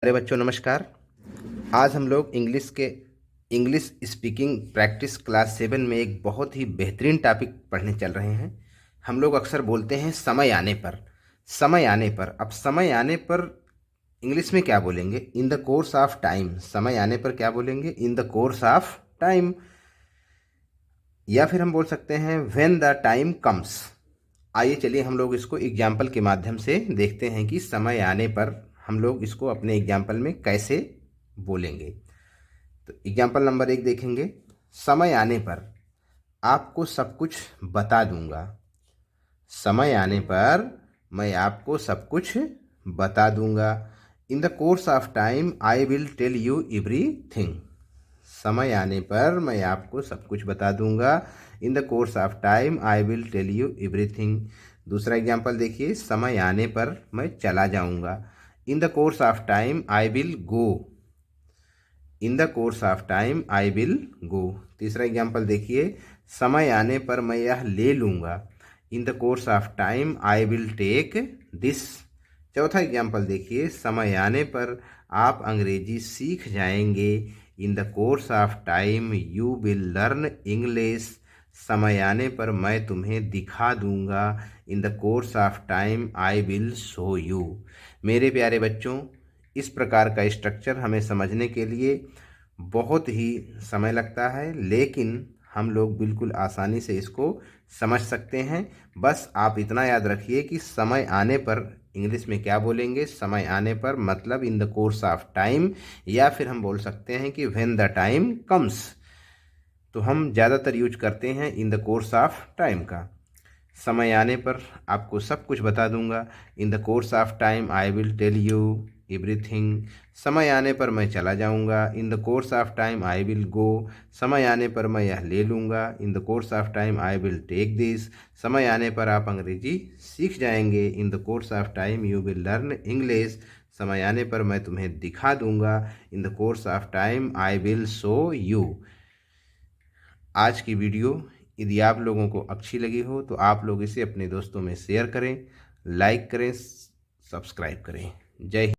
अरे बच्चों नमस्कार। आज हम लोग इंग्लिश स्पीकिंग प्रैक्टिस क्लास 7 में एक बहुत ही बेहतरीन टॉपिक पढ़ने चल रहे हैं। हम लोग अक्सर बोलते हैं समय आने पर। समय आने पर, अब समय आने पर इंग्लिश में क्या बोलेंगे? इन द कोर्स ऑफ टाइम। समय आने पर क्या बोलेंगे? इन द कोर्स ऑफ टाइम। या फिर हम बोल सकते हैं व्हेन द टाइम कम्स। आइए चलिए हम लोग इसको एग्जाम्पल के माध्यम से देखते हैं कि समय आने पर हम लोग इसको अपने एग्जाम्पल में कैसे बोलेंगे। तो एग्जाम्पल नंबर 1 देखेंगे। समय आने पर आपको सब कुछ बता दूंगा। समय आने पर मैं आपको सब कुछ बता दूंगा। In the course of time I will tell you everything. समय आने पर मैं आपको सब कुछ बता दूंगा। In the course of time I will tell you everything. दूसरा एग्जाम्पल देखिए। समय आने पर मैं चला जाऊंगा। In the course of time I will go. In the course of time I will go. तीसरा एग्जाम्पल देखिए। समय आने पर मैं यह ले लूंगा। In the course of time I will take this. चौथा एग्जाम्पल देखिए। समय आने पर आप अंग्रेजी सीख जाएंगे। In the course of time you will learn English. समय आने पर मैं तुम्हें दिखा दूंगा। In the course of time I will show you. मेरे प्यारे बच्चों, इस प्रकार का स्ट्रक्चर हमें समझने के लिए बहुत ही समय लगता है, लेकिन हम लोग बिल्कुल आसानी से इसको समझ सकते हैं। बस आप इतना याद रखिए कि समय आने पर इंग्लिश में क्या बोलेंगे। समय आने पर मतलब इन द कोर्स ऑफ टाइम, या फिर हम बोल सकते हैं कि व्हेन द टाइम कम्स। तो हम ज़्यादातर यूज करते हैं in the course of time का। समय आने पर आपको सब कुछ बता दूंगा। In the course of time I will tell you everything. समय आने पर मैं चला जाऊंगा। In the course of time I will go. समय आने पर मैं यह ले लूंगा। In the course of time I will take this. समय आने पर आप अंग्रेजी सीख जाएंगे। In the course of time you will learn English. समय आने पर मैं तुम्हें दिखा दूंगा। In the course of time I will show you. आज की वीडियो यदि आप लोगों को अच्छी लगी हो तो आप लोग इसे अपने दोस्तों में शेयर करें, लाइक करें, सब्सक्राइब करें। जय हिंद।